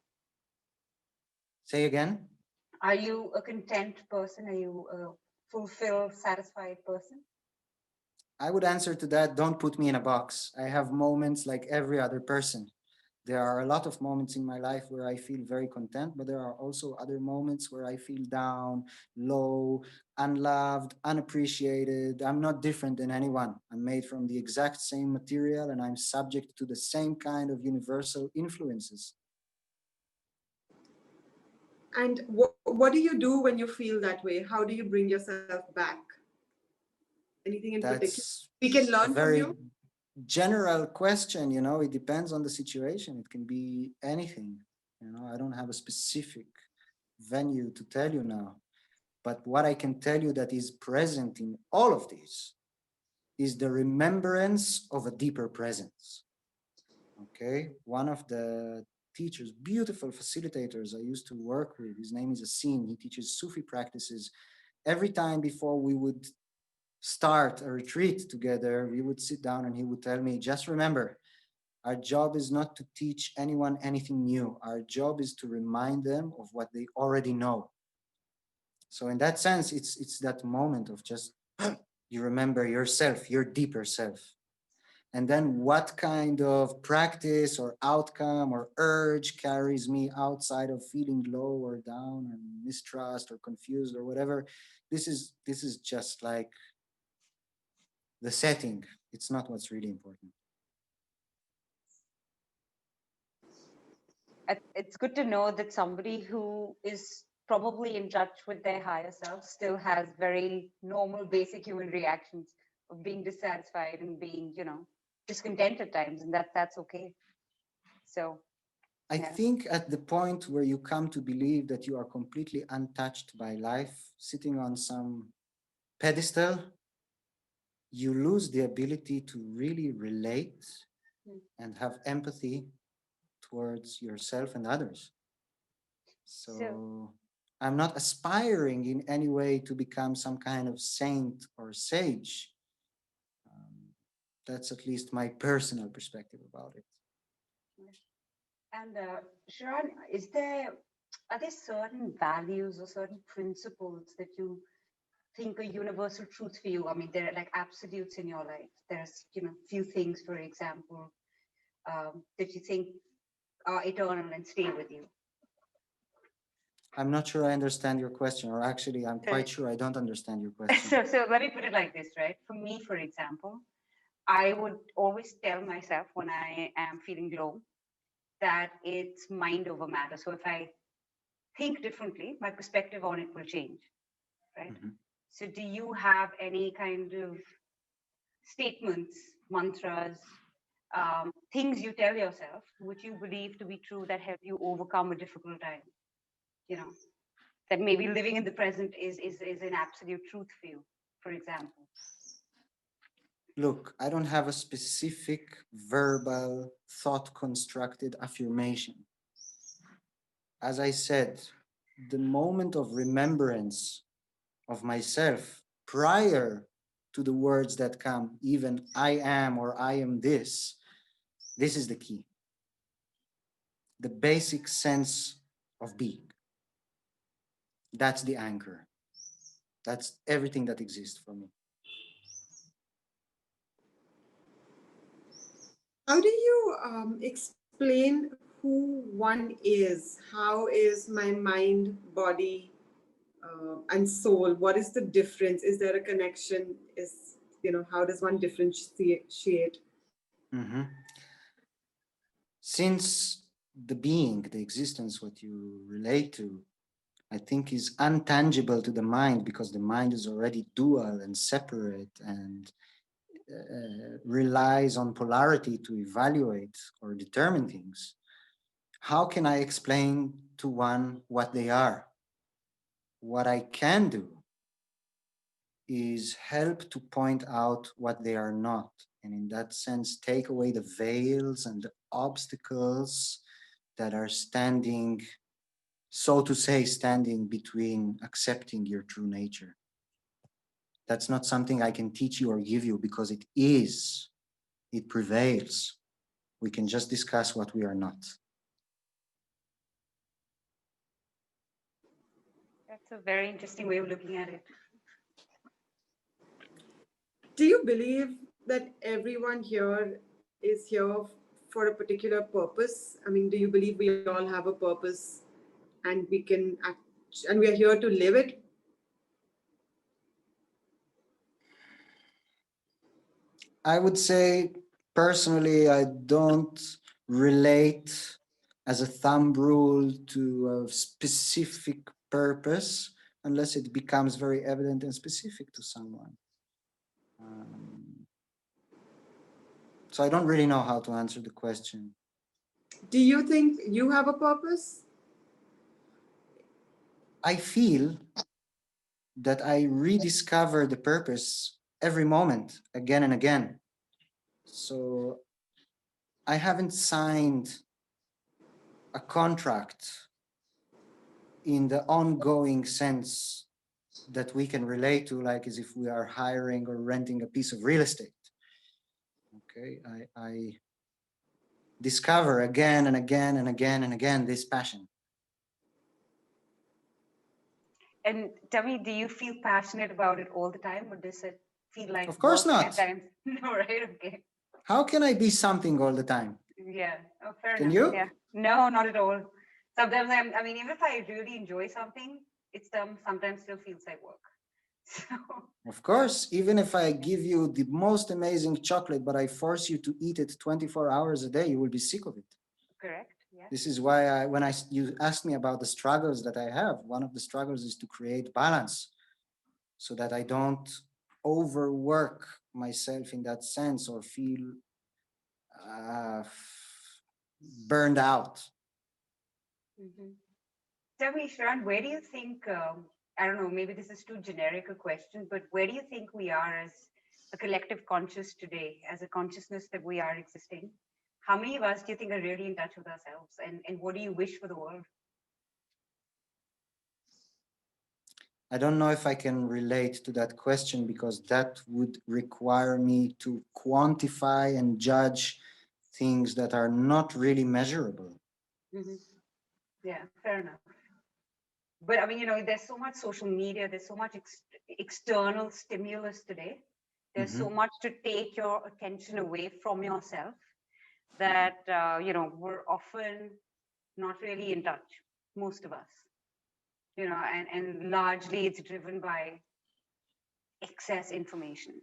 Say again? Are you a content person? Are you a fulfilled, satisfied person? I would answer to that, don't put me in a box. I have moments like every other person. There are a lot of moments in my life where I feel very content, but there are also other moments where I feel down, low, unloved, unappreciated. I'm not different than anyone. I'm made from the exact same material and I'm subject to the same kind of universal influences. And what do you do when you feel that way? How do you bring yourself back? Anything in particular That's we can a learn from very you? general question, it depends on the situation. It can be anything. I don't have a specific venue to tell you now. But what I can tell you that is present in all of these is the remembrance of a deeper presence. Okay. One of the teachers, beautiful facilitators I used to work with, his name is Asim. He teaches Sufi practices. Every time before we would start a retreat together, we would sit down and he would tell me, just remember, our job is not to teach anyone anything new. Our job is to remind them of what they already know. So in that sense, it's that moment of just you remember yourself, your deeper self. And then what kind of practice or outcome or urge carries me outside of feeling low or down or mistrust or confused or whatever. This is just like the setting. It's not what's really important. It's good to know that somebody who is probably in touch with their higher self still has very normal, basic human reactions of being dissatisfied and being, discontent at times, and that's okay. So, I yeah. think at the point where you come to believe that you are completely untouched by life, sitting on some pedestal, you lose the ability to really relate and have empathy towards yourself and others. So I'm not aspiring in any way to become some kind of saint or sage. That's at least my personal perspective about it. And Shiran, are there certain values or certain principles that you think are universal truths for you? I mean, there are like absolutes in your life. There's, few things, for example, that you think are eternal and stay with you. I'm not sure I understand your question, or actually, I'm quite sure I don't understand your question. So let me put it like this, right? For me, for example, I would always tell myself when I am feeling low that it's mind over matter. So if I think differently, my perspective on it will change, right? Mm-hmm. So do you have any kind of statements, mantras things you tell yourself, which you believe to be true, that help you overcome a difficult time. You know, that maybe living in the present is an absolute truth for you, for example. Look, I don't have a specific verbal, thought constructed affirmation. As I said, the moment of remembrance of myself prior to the words that come, even I am or I am this is the key. The basic sense of being. That's the anchor. That's everything that exists for me. How do you explain who one is? How is my mind, body, and soul? What is the difference? Is there a connection? How does one differentiate? Mhm. Since the being, the existence, what you relate to, I think is untangible to the mind because the mind is already dual and separate and relies on polarity to evaluate or determine things. How can I explain to one what they are? What I can do is help to point out what they are not. And in that sense, take away the veils and the obstacles that are standing, so to say, standing between accepting your true nature. That's not something I can teach you or give you because it prevails. We can just discuss what we are not. That's a very interesting way of looking at it. Do you believe that everyone here is here for a particular purpose? I mean, do you believe we all have a purpose and we can act, and we are here to live it? I would say personally, I don't relate as a thumb rule to a specific purpose unless it becomes very evident and specific to someone. Um, so I don't really know how to answer the question. Do you think you have a purpose? I feel that I rediscover the purpose every moment again and again. So I haven't signed a contract in the ongoing sense that we can relate to, like as if we are hiring or renting a piece of real estate. Okay, I discover again and again and again and again this passion. And tell me, do you feel passionate about it all the time, or does it feel like Of course work at not. times? No, right? Okay. How can I be something all the time? Yeah. Oh, fair Can enough. you? Yeah. No, not at all. Sometimes I mean, even if I really enjoy something, it's sometimes still feels like work. So, Of course, even if I give you the most amazing chocolate, but I force you to eat it 24 hours a day, you will be sick of it. correct. Yeah. This is why you asked me about the struggles that I have, one of the struggles is to create balance so that I don't overwork myself in that sense or feel uh, burned out. Mm-hmm. Tell me, Shiran, where do you think, I don't know, maybe this is too generic a question, but where do you think we are as a collective conscious today, as a consciousness that we are existing? How many of us do you think are really in touch with ourselves? And what do you wish for the world? I don't know if I can relate to that question because that would require me to quantify and judge things that are not really measurable. Mm-hmm. Yeah, fair enough. But I mean, there's so much social media, there's so much external stimulus today. There's so Mhm. much to take your attention away from yourself that, we're often not really in touch, most of us, and largely it's driven by excess information.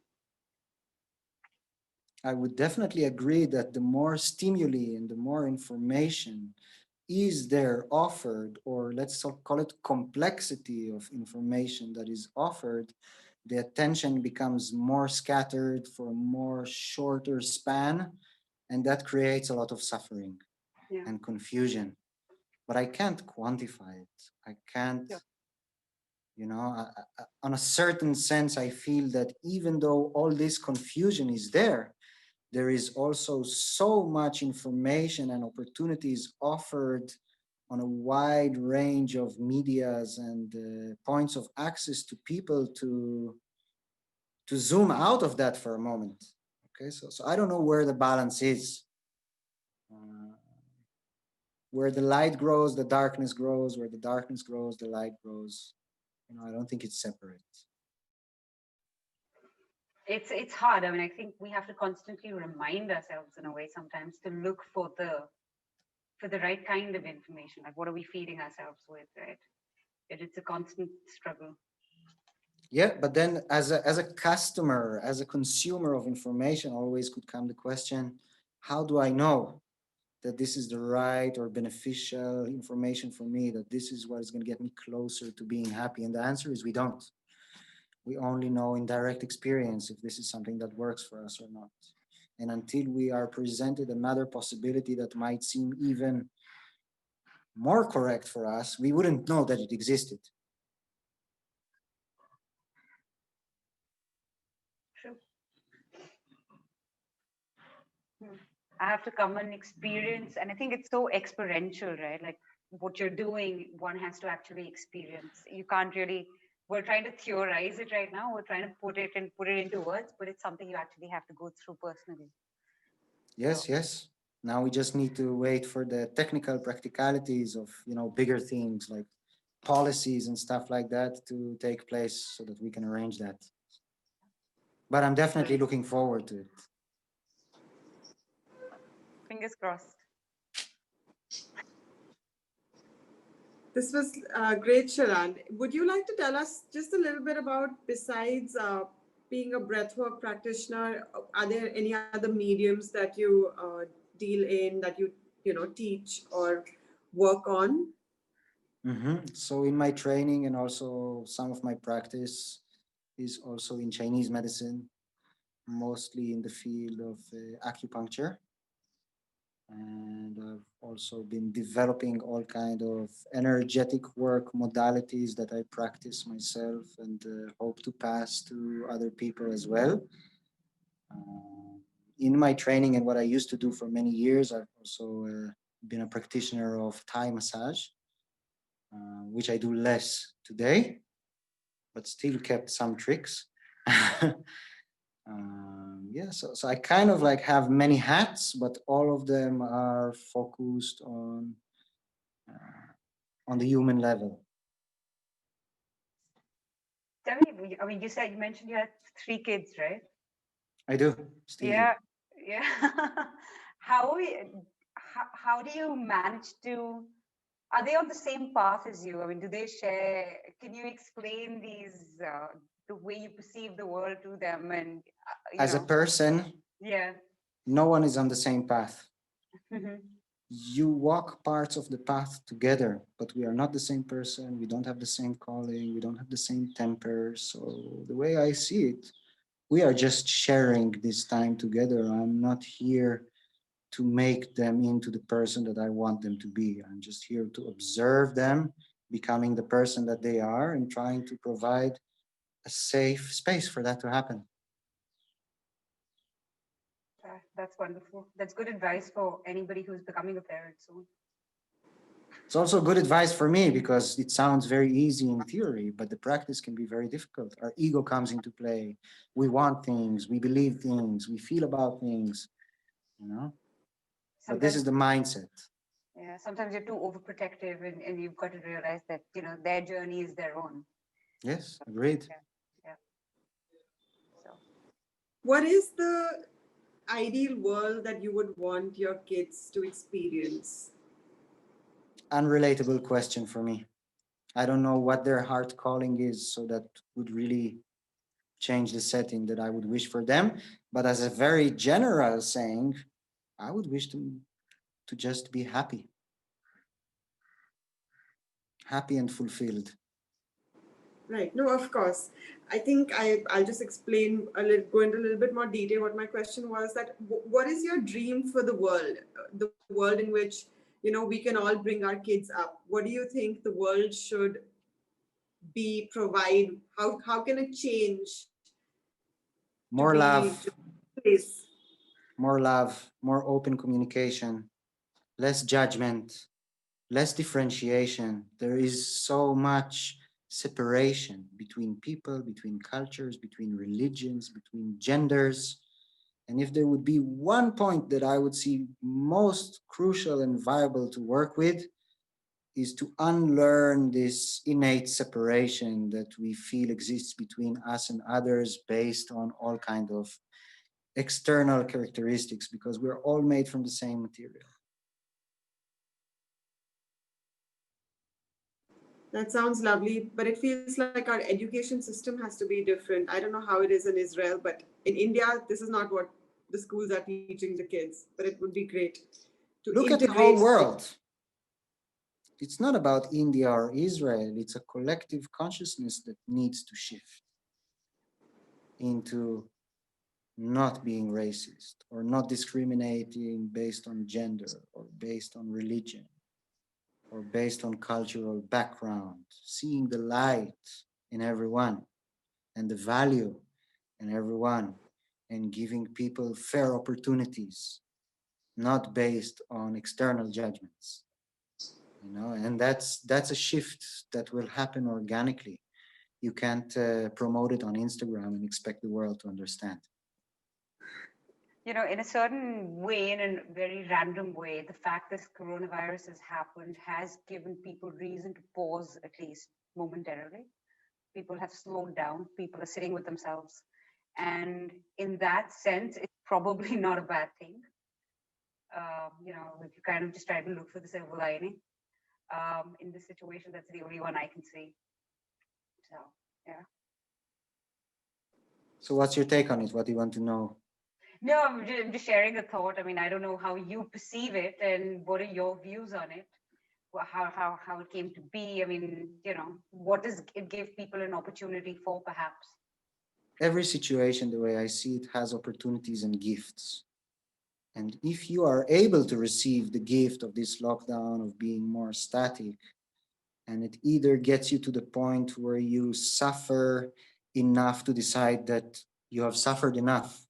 I would definitely agree that the more stimuli and the more information is there offered, or let's call it complexity of information that is offered, the attention becomes more scattered for a more shorter span. And that creates a lot of suffering Yeah. and confusion. But I can't quantify it. I can't, Yeah. on a certain sense, I feel that even though all this confusion is there is also so much information and opportunities offered on a wide range of medias and points of access to people to zoom out of that for a moment. Okay, so I don't know where the balance is. Uh, where the light grows, the darkness grows. Where the darkness grows, the light grows. I don't think it's separate. It's hard. I mean, I think we have to constantly remind ourselves in a way sometimes to look for the right kind of information. Like, what are we feeding ourselves with, right? It's a constant struggle. Yeah, but then as a customer, as a consumer of information, always could come the question, how do I know that this is the right or beneficial information for me, that this is what is going to get me closer to being happy? And the answer is we don't. We only know in direct experience if this is something that works for us or not. And until we are presented another possibility that might seem even more correct for us, we wouldn't know that it existed. True. I have to come and experience, and I think it's so experiential, right? Like what you're doing, one has to actually experience. You can't really. We're trying to theorize it right now. We're trying to put it into words, but it's something you actually have to go through personally. Yes, So, yes. Now we just need to wait for the technical practicalities of, bigger things like policies and stuff like that to take place so that we can arrange that. But I'm definitely looking forward to it. fingers crossed. This was great, Shiran. Would you like to tell us just a little bit about, besides being a breathwork practitioner, are there any other mediums that you deal in, that you teach or work on? So in my training and also some of my practice is also in Chinese medicine, mostly in the field of acupuncture. And I've also been developing all kind of energetic work modalities that I practice myself and hope to pass to other people as well. In my training and what I used to do for many years, I've also been a practitioner of Thai massage, which I do less today, but still kept some tricks. Yeah, so I kind of like have many hats, but all of them are focused on the human level. Tell me, I mean, you mentioned you had 3 kids, right? I do, still do. Yeah, yeah. how, how do you manage to, are they on the same path as you? I mean, do they share, can you explain the way you perceive the world to them and, As a person, yeah. no one is on the same path. Mhm. You walk parts of the path together, but we are not the same person. We don't have the same calling. We don't have the same temper. So the way I see it, we are just sharing this time together. I'm not here to make them into the person that I want them to be. I'm just here to observe them becoming the person that they are and trying to provide a safe space for that to happen. That's wonderful. That's good advice for anybody who's becoming a parent soon. It's also good advice for me because it sounds very easy in theory, but the practice can be very difficult. Our ego comes into play. We want things, we believe things, we feel about things, you know? But this Sometimes, is the mindset. yeah, sometimes you're too overprotective and you've got to realize that, their journey is their own. Yes, agreed. Yeah. So, What is the ideal world that you would want your kids to experience? Unrelatable question for me. I don't know what their heart calling is, so that would really change the setting that I would wish for them. But as a very general saying, I would wish them to just be happy and fulfilled. Right. No, of course. I think I'll just explain a little, go into a little bit more detail. What my question was that what is your dream for the world in which, we can all bring our kids up? What do you think the world should be, provide? How can it change to More be just love, a place? more open communication, less judgment, less differentiation. There is so much separation between people, between cultures, between religions, between genders. And if there would be one point that I would see most crucial and viable to work with, is to unlearn this innate separation that we feel exists between us and others based on all kind of external characteristics, because we're all made from the same material. That sounds lovely, but it feels like our education system has to be different. I don't know how it is in Israel, but in India, this is not what the schools are teaching the kids. But it would be great to Look at the integrate whole this. world. It's not about India or Israel. It's a collective consciousness that needs to shift into not being racist or not discriminating based on gender or based on religion or based on cultural background, seeing the light in everyone and the value in everyone, and giving people fair opportunities, not based on external judgments. And that's a shift that will happen organically. You can't promote it on Instagram and expect the world to understand. In a certain way, in a very random way, the fact this coronavirus has happened has given people reason to pause, at least momentarily. People have slowed down, people are sitting with themselves. And in that sense, it's probably not a bad thing. If you kind of just try to look for the silver lining in this situation, that's the only one I can see. So, yeah. So what's your take on it? What do you want to know? No, I'm just sharing a thought. I mean, I don't know how you perceive it and what are your views on it, how it came to be. I mean, what does it give people an opportunity for, perhaps? Every situation, the way I see it, has opportunities and gifts. And if you are able to receive the gift of this lockdown, of being more static, and it either gets you to the point where you suffer enough to decide that you have suffered enough,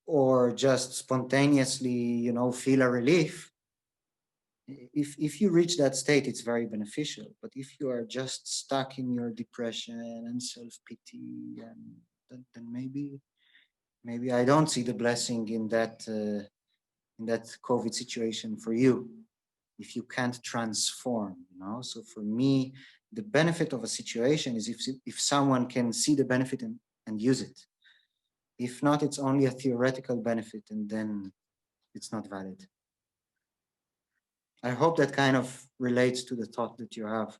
or just spontaneously, feel a relief. If you reach that state, it's very beneficial. But if you are just stuck in your depression and self-pity, and then maybe I don't see the blessing in that COVID situation for you, if you can't transform. So for me, the benefit of a situation is if someone can see the benefit and use it. If not, it's only a theoretical benefit, and then it's not valid. I hope that kind of relates to the thought that you have.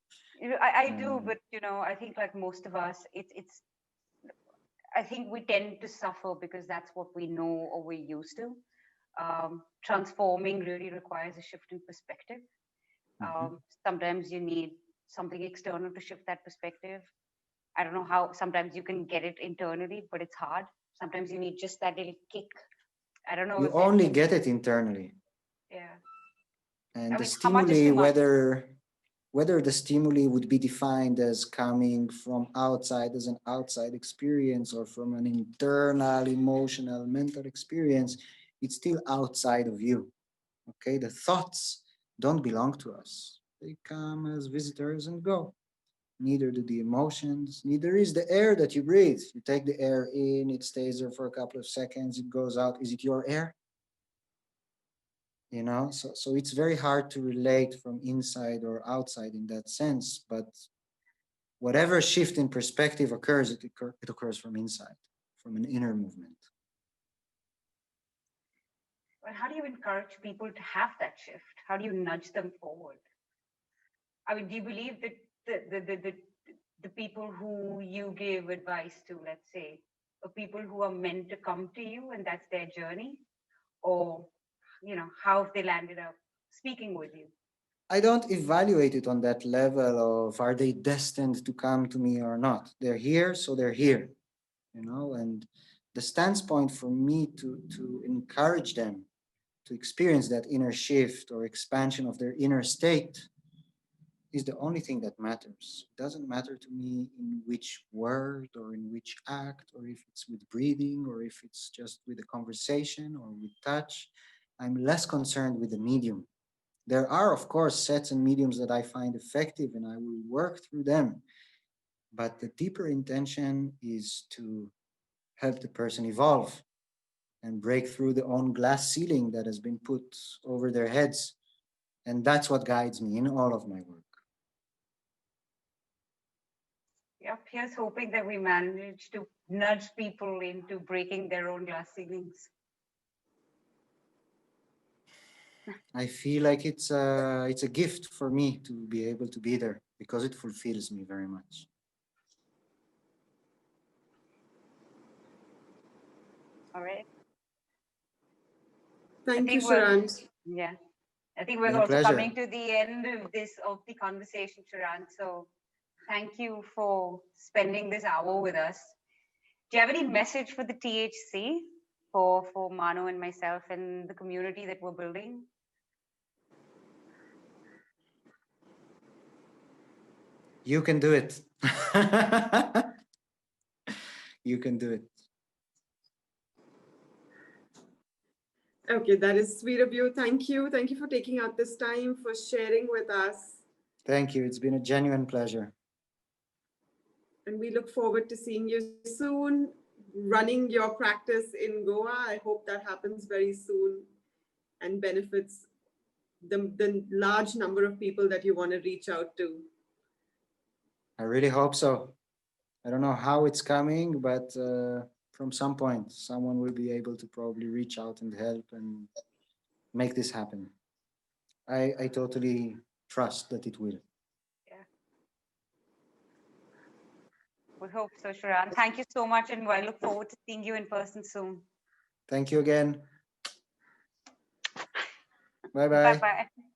I do, but I think like most of us, it's I think we tend to suffer because that's what we know or we're used to. Transforming really requires a shift in perspective. Sometimes you need something external to shift that perspective. I don't know how. Sometimes you can get it internally, but it's hard. Sometimes you need just that little kick. I don't know You if it. only get it internally. Yeah. And I the mean, how much is stimuli, too much? whether the stimuli would be defined as coming from outside as an outside experience, or from an internal, emotional, mental experience, it's still outside of you. Okay, the thoughts don't belong to us. They come as visitors and go. Neither do the emotions, neither is the air that you breathe. You take the air in, it stays there for a couple of seconds, it goes out. Is it your air? So it's very hard to relate from inside or outside in that sense. But whatever shift in perspective occurs, it occurs from inside, from an inner movement. Well, how do you encourage people to have that shift? How do you nudge them forward? I mean, do you believe that the people who you give advice to, let's say, are people who are meant to come to you and that's their journey? Or, how have they landed up speaking with you? I don't evaluate it on that level of are they destined to come to me or not. They're here, so they're here, you know. And the stance point for me to encourage them to experience that inner shift or expansion of their inner state is the only thing that matters. It doesn't matter to me in which word or in which act, or if it's with breathing, or if it's just with a conversation or with touch. I'm less concerned with the medium. There are, of course, sets and mediums that I find effective and I will work through them. But the deeper intention is to help the person evolve and break through the own glass ceiling that has been put over their heads. And that's what guides me in all of my work. Yep, here's hoping that we manage to nudge people into breaking their own glass ceilings. I feel like it's a gift for me to be able to be there because it fulfills me very much. All right. Thank you, think we're Shiran. Yeah. I think we're Been a also pleasure. coming to the end of the conversation, Shiran. So thank you for spending this hour with us. Do you have any message for the THC for Mano and myself and the community that we're building? You can do it. You can do it. Okay, that is sweet of you. Thank you. Thank you for taking out this time for sharing with us. Thank you. It's been a genuine pleasure. And we look forward to seeing you soon, running your practice in Goa. I hope that happens very soon and benefits the large number of people that you want to reach out to. I really hope so. I don't know how it's coming, but from some point, someone will be able to probably reach out and help and make this happen. I totally trust that it will. Yeah. We hope so, Shiran. Thank you so much, and I look forward to seeing you in person soon. Thank you again. Bye Bye bye. bye.